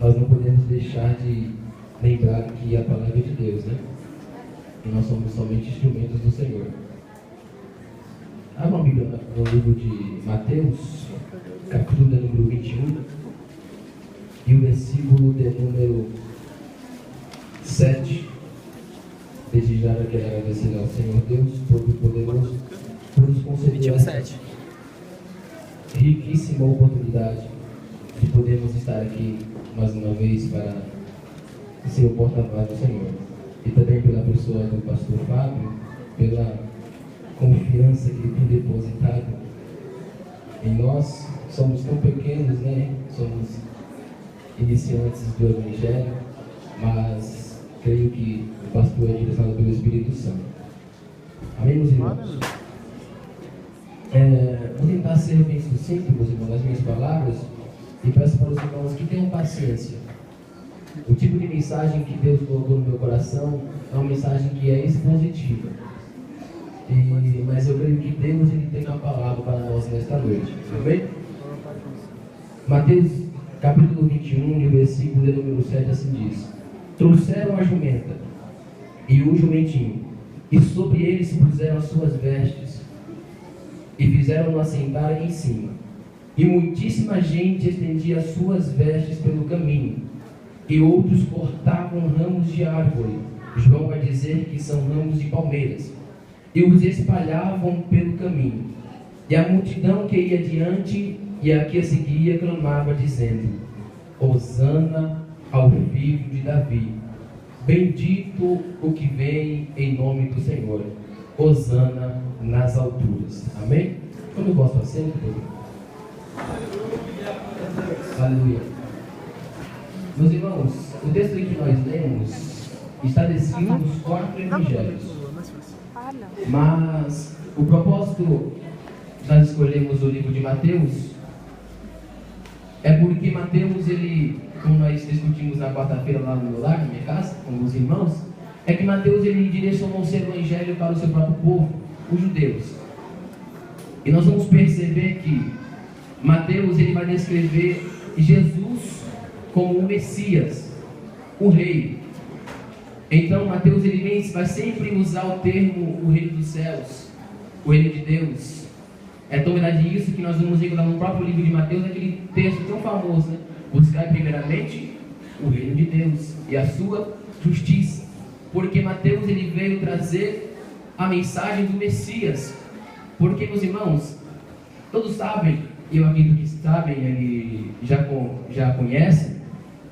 nós não podemos deixar de lembrar que a palavra é de Deus, né? E nós somos somente instrumentos do Senhor. Abra uma Bíblia no livro de Mateus, capítulo de número 21, e o versículo de número 7. Desde já eu quero agradecer ao Senhor Deus Todo-Poderoso por nos conceder essa riquíssima oportunidade de podermos estar aqui mais uma vez para ser o porta-voz do Senhor. E também pela pessoa do pastor Fábio, pela confiança que ele tem depositado em nós. Somos tão pequenos, né? Somos iniciantes do Evangelho, mas creio que o pastor é direcionado pelo Espírito Santo. Amém, meus irmãos? Vou tentar ser bem sucinto, meus irmãos, nas minhas palavras, e peço para os irmãos que tenham paciência. O tipo de mensagem que Deus colocou no meu coração é uma mensagem que é expositiva. Mas eu creio que Deus ele tem uma palavra para nós nesta noite. Amém? Mateus capítulo 21, e o versículo de número 7 assim diz: Trouxeram a jumenta e o jumentinho, e sobre eles puseram as suas vestes, e fizeram-no assentar em cima. E muitíssima gente estendia as suas vestes pelo caminho, e outros cortavam ramos de árvore. João vai dizer que são ramos de palmeiras, e os espalhavam pelo caminho. E a multidão que ia adiante e a que seguia clamava, dizendo: Hosana ao filho de Davi. Bendito o que vem em nome do Senhor. Hosana nas alturas. Amém? Como eu gosto assim, aleluia. Meus irmãos, o texto que nós lemos está descrito nos 4 evangelhos. Mas o propósito nós escolhemos o livro de Mateus é porque Mateus, ele, como nós discutimos na quarta-feira lá no meu lar, na minha casa, com os irmãos, é que Mateus ele direcionou o seu evangelho para o seu próprio povo, os judeus. E nós vamos perceber que Mateus ele vai descrever Jesus como o Messias, o Rei. Então Mateus ele vai sempre usar o termo o Reino dos Céus, o Reino de Deus. É tão verdade isso que nós vamos encontrar no próprio livro de Mateus, aquele texto tão famoso, né? Buscar primeiramente o Reino de Deus e a sua justiça. Porque Mateus ele veio trazer a mensagem do Messias. Porque, meus irmãos, todos sabem, e eu acredito que sabem, e já conhecem,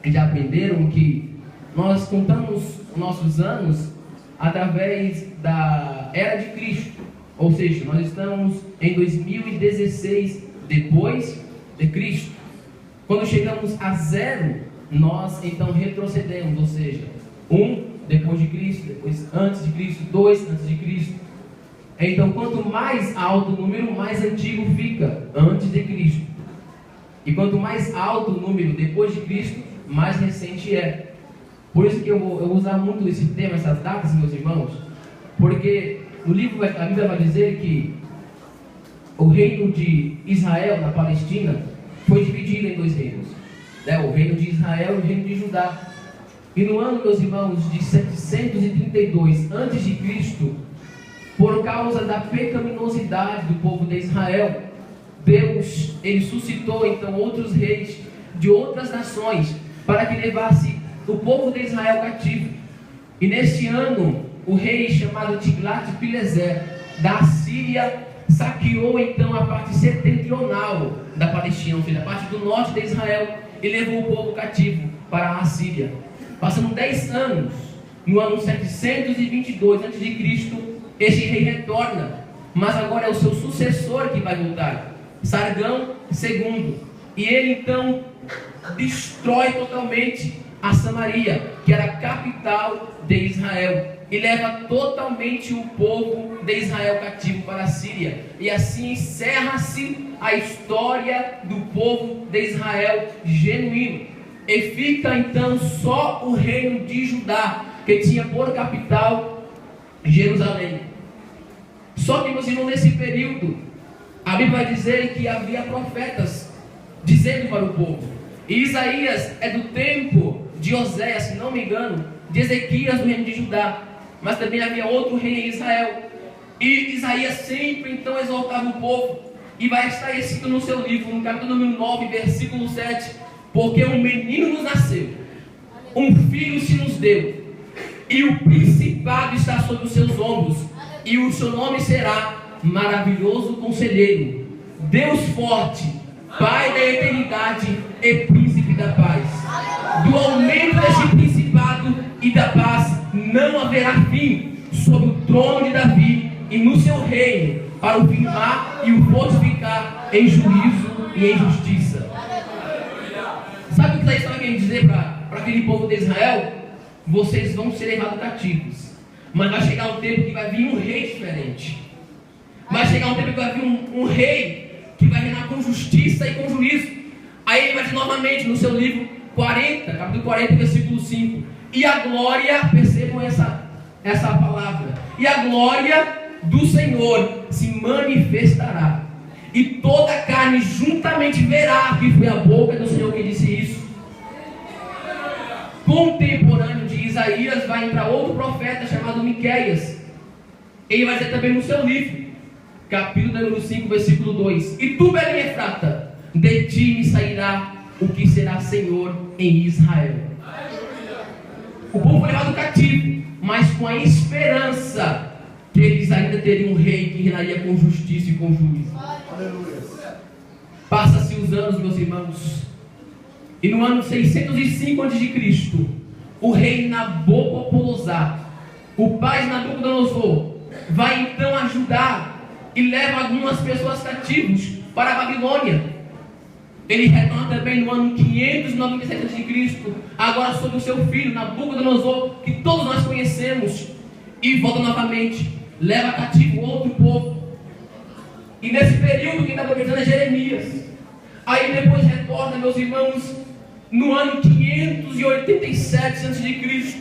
que já aprenderam que nós contamos nossos anos através da era de Cristo. Ou seja, nós estamos em 2016 depois de Cristo. Quando chegamos a 0, nós então retrocedemos, ou seja, 1 depois de Cristo, depois antes de Cristo, 2 antes de Cristo. Então, quanto mais alto o número, mais antigo fica antes de Cristo. E quanto mais alto o número depois de Cristo, mais recente é. Por isso que eu vou usar muito esse tema, essas datas, meus irmãos, porque no livro a Bíblia vai dizer que o reino de Israel na Palestina foi dividido em 2 reinos, né? O reino de Israel e o reino de Judá. E no ano, meus irmãos, de 732 a.C., por causa da pecaminosidade do povo de Israel, Deus ele suscitou então outros reis de outras nações para que levasse o povo de Israel cativo. E neste ano, o rei chamado Tiglat-Pileser da Assíria saqueou então a parte setentrional da Palestina, ou seja, a parte do norte de Israel, e levou o povo cativo para a Assíria. Passando 10 anos, no ano 722 a.C., este rei retorna, mas agora é o seu sucessor que vai voltar, Sargão II. E ele então destrói totalmente a Samaria, que era a capital de Israel, e leva totalmente o povo de Israel cativo para a Síria. E assim encerra-se a história do povo de Israel genuíno. E fica então só o reino de Judá, que tinha por capital Jerusalém. Só que, meus irmãos, nesse período, a Bíblia vai dizer que havia profetas dizendo para o povo: E Isaías é do tempo de Oséias, se não me engano, de Ezequias, do reino de Judá. Mas também havia outro rei em Israel. E Isaías sempre então exortava o povo. E vai estar escrito no seu livro, no capítulo número 9, versículo 7. Porque um menino nos nasceu, um filho se nos deu, e o principado está sobre os seus ombros. E o seu nome será Maravilhoso Conselheiro, Deus Forte, Pai da Eternidade e Príncipe da Paz. Do aumento deste principado e da paz não haverá fim sobre o trono de Davi e no seu reino, para o firmar e o fortificar em juízo e em justiça. Sabe o que Isaías estava querendo dizer para aquele povo de Israel? Vocês vão ser levados cativos, mas vai chegar um tempo que vai vir um rei diferente. Vai chegar um tempo que vai vir um rei que vai reinar com justiça e com juízo. Aí ele vai dizer novamente no seu livro 40, capítulo 40, versículo 5. E a glória, percebam essa palavra, e a glória do Senhor se manifestará, e toda a carne juntamente verá que foi a boca do Senhor que disse isso. Contemporâneo de Isaías vai entrar outro profeta chamado Miqueias. Ele vai dizer também no seu livro, capítulo número 5, versículo 2: E tu, Belém Efrata, de ti me sairá o que será Senhor em Israel. O povo foi levado cativo, mas com a esperança que eles ainda teriam um rei que reinaria com justiça e com juízo. Passa-se os anos, meus irmãos, e no ano 605 a.C., o rei Nabopolassar, o pai de Nabucodonosor, vai então ajudar e leva algumas pessoas cativos para a Babilônia. Ele retorna também no ano 597 a.C., agora sobre o seu filho Nabucodonosor, que todos nós conhecemos, e volta novamente, leva cativo outro povo. E nesse período quem está profetizando é Jeremias. Aí depois retorna, meus irmãos, no ano 587 a.C.,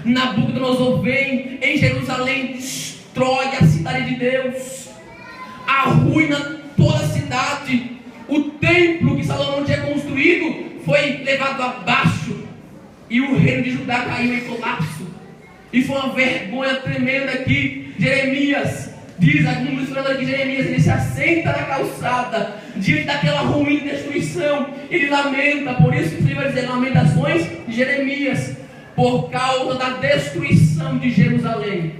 Nabucodonosor vem em Jerusalém, destrói a cidade de Deus, arruina toda a cidade. O templo que Salomão tinha construído foi levado abaixo, e o reino de Judá caiu em colapso. E foi uma vergonha tremenda que Jeremias, diz alguns historiadores que Jeremias, ele se assenta na calçada, diante daquela ruim destruição, ele lamenta. Por isso que ele vai dizer Lamentações de Jeremias, por causa da destruição de Jerusalém.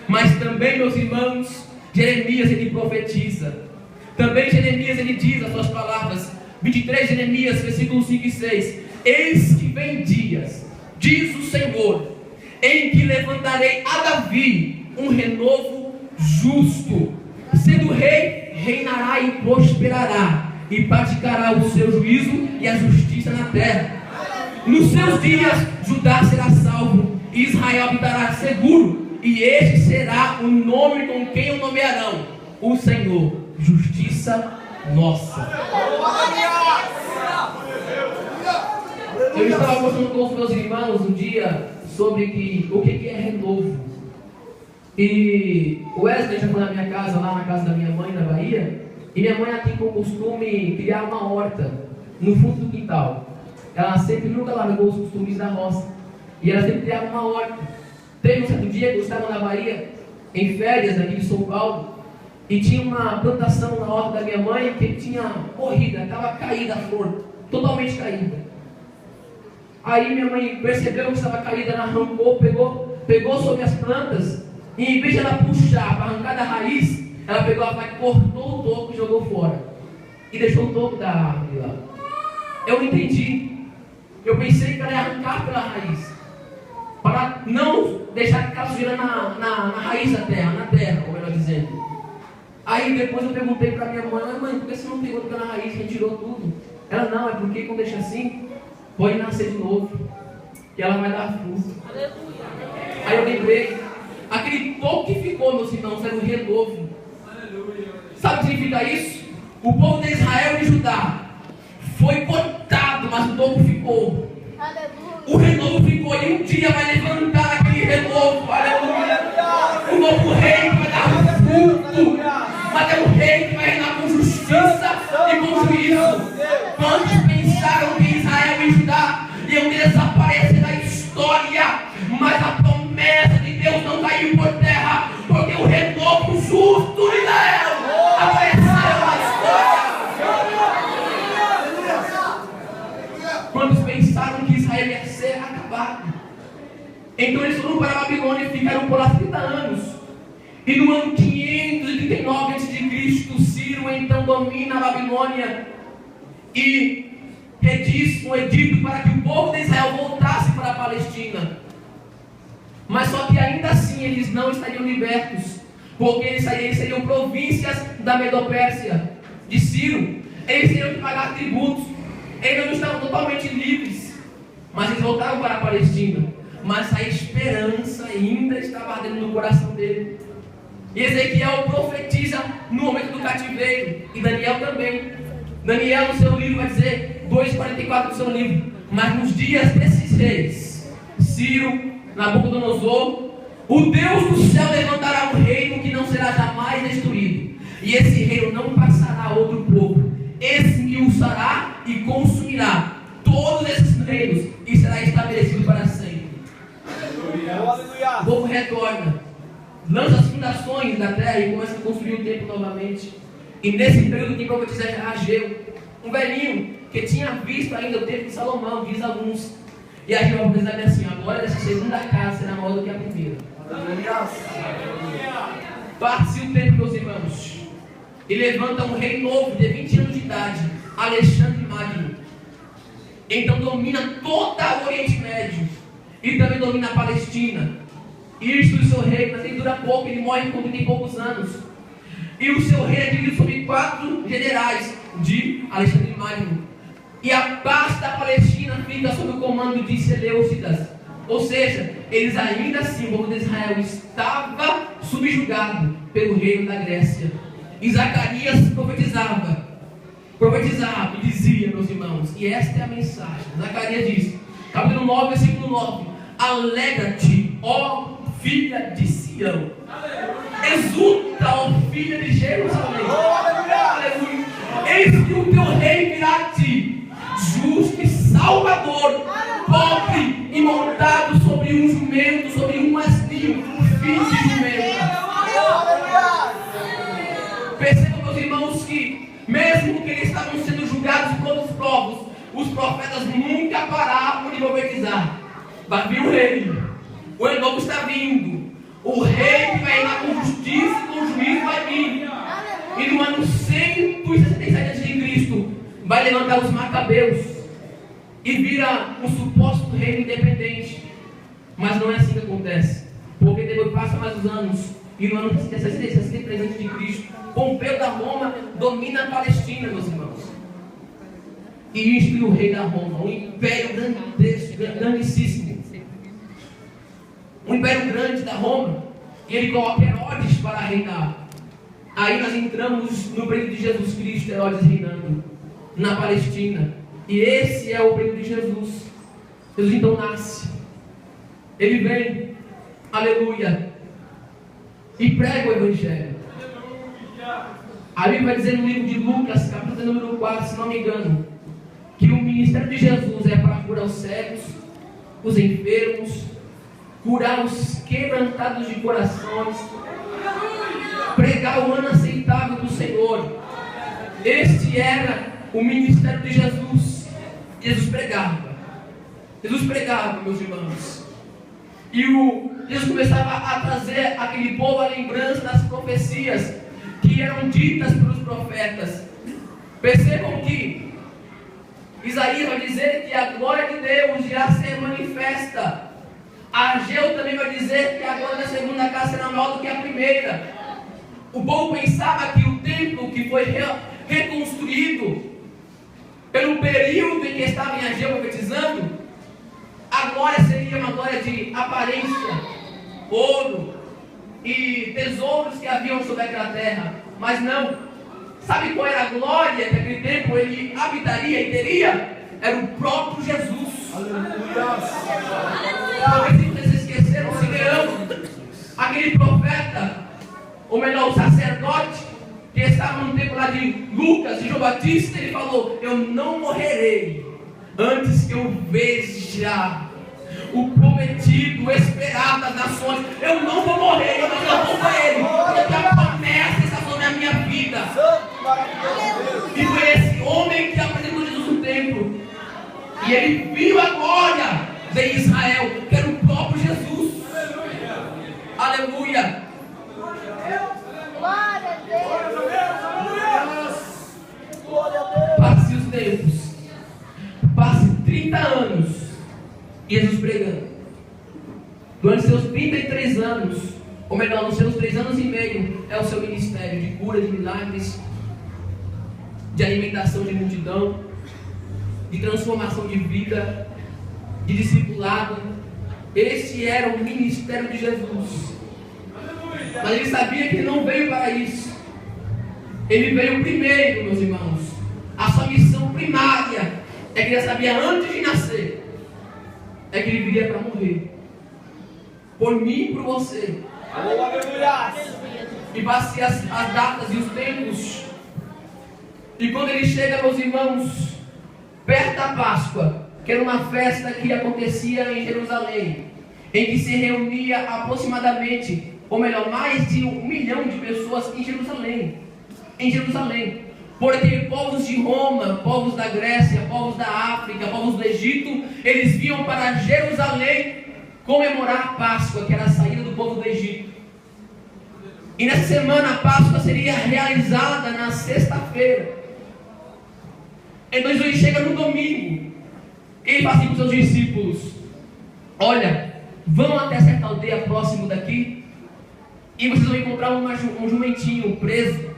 Mas também, meus irmãos, Jeremias ele profetiza. Também Jeremias ele diz as suas palavras, 23 Jeremias, versículos 5 e 6: Eis que vem dias, diz o Senhor, em que levantarei a Davi um renovo justo, sendo rei, reinará e prosperará, e praticará o seu juízo e a justiça na terra. Nos seus dias Judá será salvo, e Israel habitará seguro, e este será o nome com quem o nomearão: o Senhor, justiça nossa. Eu estava conversando com os meus irmãos um dia sobre o que é renovo. E o Wesley já foi na minha casa, lá na casa da minha mãe, na Bahia. E minha mãe tem por costume criar uma horta no fundo do quintal. Ela sempre nunca largou os costumes da roça, e ela sempre criava uma horta. Teve um certo dia que eu estava na Bahia, em férias aqui de São Paulo, e tinha uma plantação na horta da minha mãe que tinha morrido, estava caída a flor, totalmente caída. Aí minha mãe percebeu que estava caída, ela arrancou, pegou sobre as plantas, e em vez de ela puxar para arrancar da raiz, ela pegou a faca, cortou o toco e jogou fora, e deixou o toco da árvore lá. Eu não entendi. Eu pensei que ela ia arrancar pela raiz, para não deixar que ela sujeira na raiz da terra, na terra, ou melhor dizendo. Aí depois eu perguntei para minha mãe: mãe, por que você não pegou pela raiz e retirou tudo? Ela: não, é porque quando deixa assim, pode nascer de novo, e ela vai dar fruto. Aí eu lembrei, aquele toco que ficou, meus irmãos, era um renovo. Sabe o que significa isso? O povo de Israel e Judá foi cortado, mas o toco ficou. O renovo ficou, e um dia vai levantar aquele renovo. Aleluia! O novo rei vai dar fruto, mas é um rei que vai reinar com justiça e com juízo. Quantos pensaram que quando pensaram que Israel ia ser acabado. Então eles foram para a Babilônia e ficaram por lá 30 anos. E no ano 539 a.C., Ciro então domina a Babilônia e rediz um edito para que o povo de Israel voltasse para a Palestina. Mas só que ainda assim eles não estariam libertos, porque eles seriam províncias da Medopérsia, de Ciro. Eles teriam que pagar tributos. Eles não estavam totalmente livres, mas eles voltaram para a Palestina. Mas a esperança ainda estava ardendo no coração dele. E Ezequiel profetiza no momento do cativeiro, e Daniel também. Daniel no seu livro vai dizer, 2,44 do seu livro: mas nos dias desses reis, Ciro, Nabucodonosor, o Deus do céu levantará um reino que não será jamais destruído, e esse reino não passará a outro povo. Esmiuçará e consumirá todos esses reinos, e será estabelecido para sempre. O povo retorna, lança as fundações da terra e começa a construir o templo novamente. E nesse período que profetiza Ageu, um velhinho que tinha visto ainda o templo de Salomão, diz alguns. E Ageu vai dizer assim: agora essa segunda casa será maior do que a primeira. Parte-se o templo, meus irmãos, e levanta um rei novo de 20 anos de idade, Alexandre Magno. Então domina todo o Oriente Médio e também domina a Palestina. Isto o seu reino, mas ele dura pouco, ele morre com 30 e poucos anos. E o seu reino é dividido sobre 4 generais de Alexandre Magno. E a parte da Palestina fica sob o comando de Seleucidas. Ou seja, eles ainda assim, o povo de Israel estava subjugado pelo reino da Grécia. E Zacarias profetizava e dizia, meus irmãos, e esta é a mensagem. Zacarias diz, capítulo 9, versículo 9: alegra-te, ó filha de Sião, exulta, ó filha de Jerusalém, aleluia. Eis que o teu rei virá a ti, justo e salvador, pobre e montado sobre um jumento, sobre um asnio, filho de jumento. Percebam, meus irmãos, que mesmo que eles estavam sendo julgados por outros povos, os profetas nunca paravam de profetizar. Vai vir o rei, o renovo está vindo, o rei que vai reinar com justiça e com juízo vai vir. E no ano 167 a.C. vai levantar os Macabeus e vira um suposto reino independente. Mas não é assim que acontece, porque depois passa mais os anos e no ano 63 a.C., Pompeu da Roma domina a Palestina, meus irmãos, e institui o rei da Roma, um império grandíssimo, um império grande da Roma, e ele coloca Herodes para reinar. Aí nós entramos no período de Jesus Cristo, Herodes reinando na Palestina, e esse é o período de Jesus. Jesus então nasce, ele vem, aleluia, e prega o Evangelho. A Bíblia vai dizer no livro de Lucas, capítulo número 4, se não me engano, que o ministério de Jesus é para curar os cegos, os enfermos, curar os quebrantados de corações, pregar o ano aceitável do Senhor. Este era o ministério de Jesus. Jesus pregava, meus irmãos. E Jesus começava a trazer aquele povo a lembrança das profecias que eram ditas pelos profetas. Percebam que Isaías vai dizer que a glória de Deus irá ser manifesta. Ageu também vai dizer que a glória da segunda casa será maior do que a primeira. O povo pensava que o templo que foi reconstruído pelo período em que estava em Ageu profetizando, a glória seria uma glória de aparência, ouro e tesouros que haviam sobre aquela terra. Mas não. Sabe qual era a glória que aquele templo ele habitaria e teria? Era o próprio Jesus. Talvez vocês esqueceram Simeão, aquele profeta, ou melhor, o sacerdote que estava no templo lá de Lucas e João Batista. Ele falou: eu não morrerei antes que eu veja o prometido, o esperado das nações. Eu não vou morrer, eu não vou para ele, porque a promessa está sobre a minha vida. E foi esse homem que apresentou Jesus no templo. E ele viu a glória de Israel, que era o próprio Jesus. Aleluia. Glória a Deus. Passe os tempos. Passe 30 anos. Jesus pregando. Durante seus 33 anos, ou melhor, nos seus 3 anos e meio, é o seu ministério de cura, de milagres, de alimentação de multidão, de transformação de vida, de discipulado. Esse era o ministério de Jesus. Mas ele sabia que ele não veio para isso. Ele veio primeiro, meus irmãos. A sua missão primária é que ele sabia antes de nascer, é que ele viria para morrer por mim e por você. E passe as datas e os tempos. E quando ele chega, meus irmãos, perto da Páscoa, que era uma festa que acontecia em Jerusalém, em que se reunia aproximadamente, ou melhor, mais de 1 milhão de pessoas em Jerusalém. Em Jerusalém. Porque povos de Roma, povos da Grécia, povos da África, povos do Egito, eles vinham para Jerusalém comemorar a Páscoa, que era a saída do povo do Egito. E nessa semana a Páscoa seria realizada na sexta-feira. Então Jesus chega no domingo. E ele fala assim para os seus discípulos: olha, vão até certa aldeia próximo daqui, e vocês vão encontrar um jumentinho preso,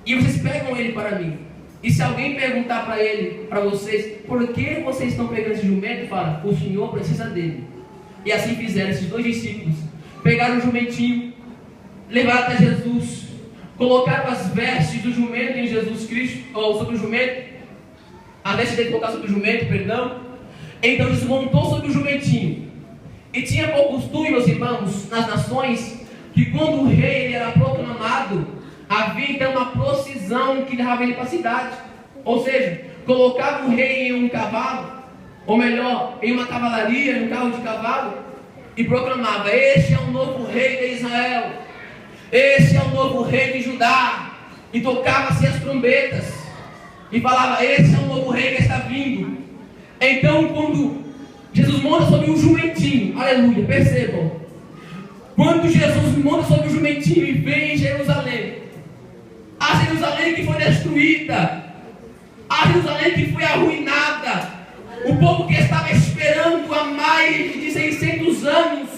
e vocês pegam ele para mim. E se alguém perguntar para vocês, por que vocês estão pegando esse jumento, fala, o Senhor precisa dele. E assim fizeram esses 2 discípulos. Pegaram o jumentinho, levaram até Jesus, colocaram as vestes do jumento em Jesus Cristo, ou sobre o jumento, a veste dele colocar sobre o jumento, perdão. Então Jesus montou sobre o jumentinho. E tinha por costume, meus irmãos, nas nações, que quando o rei ele era proclamado, havia então uma procissão que levava ele para a cidade. Ou seja, colocava o rei em um cavalo, ou melhor, em uma cavalaria, em um carro de cavalo, e proclamava: este é o novo rei de Israel, este é o novo rei de Judá. E tocava-se as trombetas e falava: esse é o novo rei que está vindo. Então quando Jesus monta sobre um jumentinho, aleluia, percebam, quando Jesus monta sobre o jumentinho e vem em Jerusalém, a Jerusalém que foi destruída, a Jerusalém que foi arruinada, o povo que estava esperando há mais de 600 anos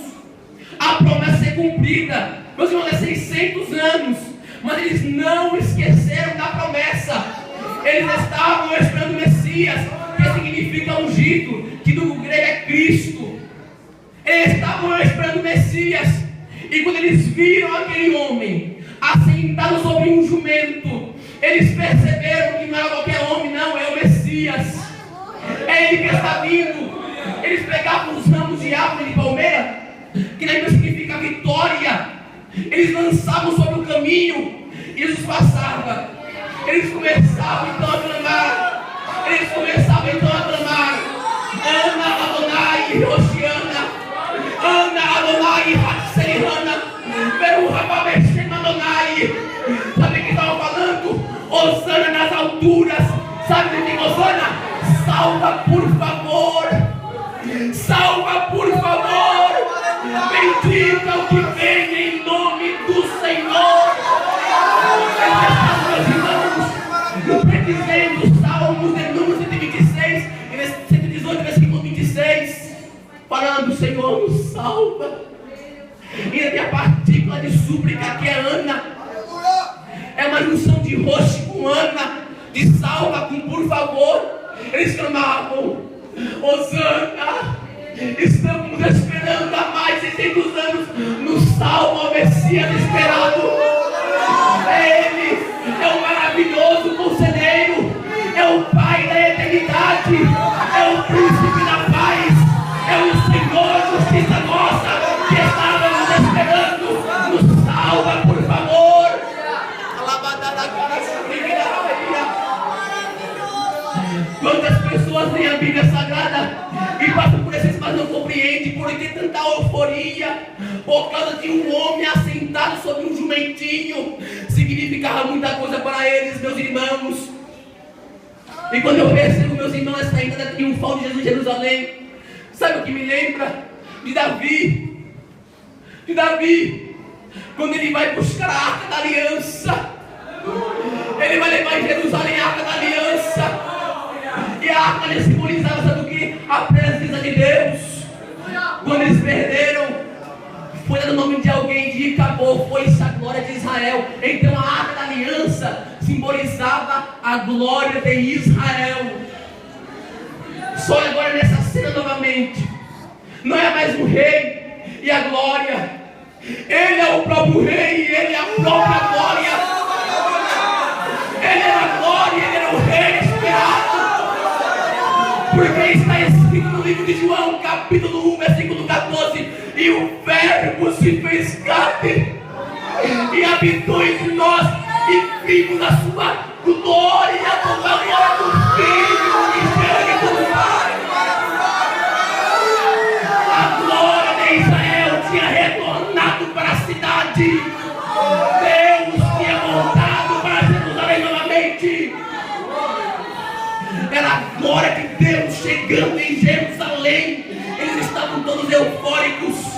a promessa ser cumprida. Meus irmãos, é 600 anos, mas eles não esqueceram da promessa. Eles estavam esperando o Messias, que significa ungido, que do grego é Cristo. Eles estavam esperando o Messias, e quando eles viram aquele homem assentado sobre um jumento, eles perceberam que não era qualquer homem, não, é o Messias. É ele que está vindo. Eles pegavam os ramos de árvore de palmeira, que na Bíblia significa vitória. Eles lançavam sobre o caminho, e Jesus passava. Eles começavam então a clamar. Ana Adonai, Rosiana, Ana Adonai, Hatserihana, Beruha Babeshema Adonai. Sabe o que estavam falando? Osana nas alturas. Sabe o que tem Osana? Salva por favor. Salva por favor. Bendita o que vem em nome do Senhor. Meus irmãos, no predizendo Salmos de número 126 e nesse 118, versículo 26, falando: Senhor, nos salva. E tem a partícula de súplica que é Ana. É uma junção de roxo com Ana, de salva com por favor. Eles clamavam: Osana, estamos esperando há mais de 600 anos, nos salva o Messias esperado. É Ele, é o maravilhoso conselheiro, é o Pai da eternidade, é o príncipe da paz, é o Senhor, justiça nossa, que estávamos esperando. Nos salva, por favor. Quantas pessoas têm a Bíblia Sagrada e passam por esses, mas não compreendem por que tanta euforia, por causa de um homem assentado sobre um jumentinho. Significava muita coisa para eles, meus irmãos. E quando eu percebo, meus irmãos, essa entrada triunfal de Jesus em Jerusalém, sabe o que me lembra? De Davi. De Davi, quando ele vai buscar a Arca da Aliança. Ele vai levar em Jerusalém a Arca da Aliança. E a Arca ali simbolizava, sabe o que? A presença de Deus. Quando eles perderam, foi no nome de alguém e acabou, foi isso a glória de Israel. Então a Arca da Aliança simbolizava a glória de Israel. Só agora nessa cena novamente, não é mais o rei e a glória, ele é o próprio rei e ele é a própria glória. Ele era a glória, ele era o rei esperado. Porque está escrito no livro de João, capítulo 1, versículo 14: e o verbo se fez carne e habitou entre nós, e vimos a sua glória, como a glória do Filho unigênito do Pai. A glória de Israel tinha retornado para a cidade. Deus tinha voltado para Jerusalém novamente. Era a glória de Deus chegando em Jerusalém. Eles estavam todos eufóricos.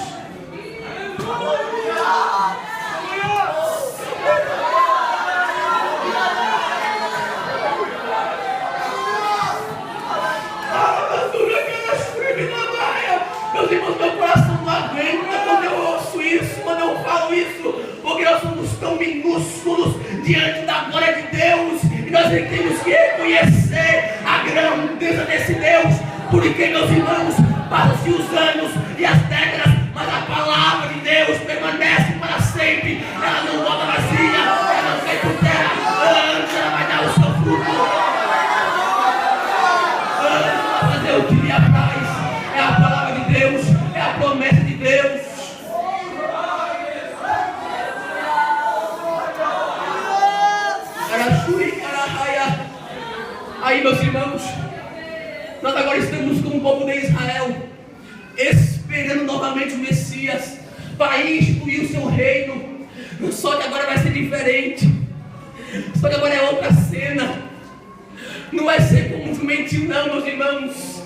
Meus irmãos, meu coração não aguenta quando eu ouço isso, quando eu falo isso, porque nós somos tão minúsculos diante da glória de Deus, e nós temos que reconhecer a grandeza desse Deus, porque, meus irmãos, passam-se os anos e as décadas, mas a palavra de Deus permanece para sempre. Ela não volta vazia, ela não cai por terra, antes ela vai dar o seu fruto, antes ela vai fazer o que lhe apraz. É a palavra de Deus, é a promessa de Deus. Aí, meus irmãos, nós agora estamos como o povo de Israel, esperando novamente o Messias para instituir o seu reino. Só que agora vai ser diferente. Só que agora é outra cena. Não vai ser como um jumentinho, não, meus irmãos.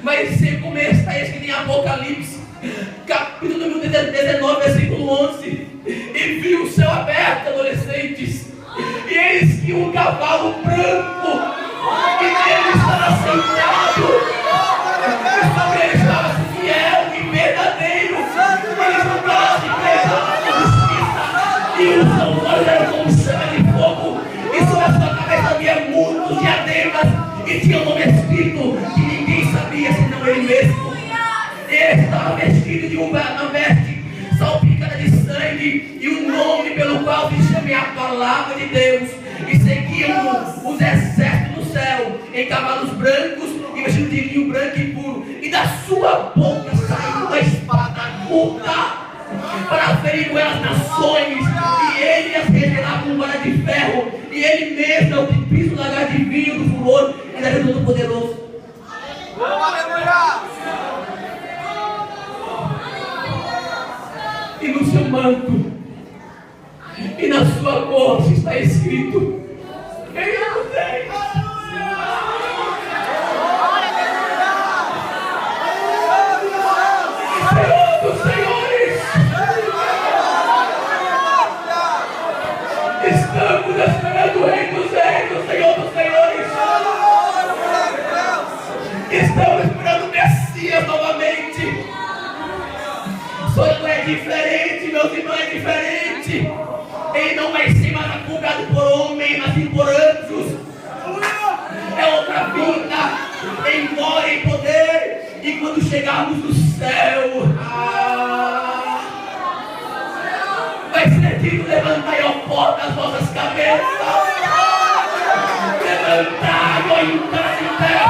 Vai ser como está escrito em Apocalipse, capítulo número 19, versículo 11. E viu o céu aberto, adolescentes, e eis que um cavalo branco, e nele estava sentado, e sobre ele estava fiel e verdadeiro. Ele estava de justiça, e os seus olhos eram como chama de fogo, e sobre a sua cabeça havia muitos diademas, e tinha um nome escrito que ninguém sabia senão ele mesmo. Ele estava vestido de uma veste salpicada de sangue, e o nome pelo qual se chama é a palavra de Deus. E seguiam os exércitos do céu em cavalos brancos e vestidos de linho branco e puro, e da sua boca saiu uma espada curta para ferir com elas nações, e ele as regerar com vara de ferro, e ele mesmo é o que pisa o lagar de vinho do furor e da Jesus do poderoso. E no seu manto e na sua coxa está escrito: Ele é o Rei. Senhor dos senhores. Estamos esperando o Rei dos reis, o Senhor dos senhores. Estamos esperando o Messias novamente. Só não é diferente, meus irmãos, é diferente. Ele não vai ser mais julgado por homem, mas sim por anjos. É outra vida, em glória e poder. E quando chegarmos no céu, vai ser dito: levantai, ó porta, as vossas cabeças. Levantai.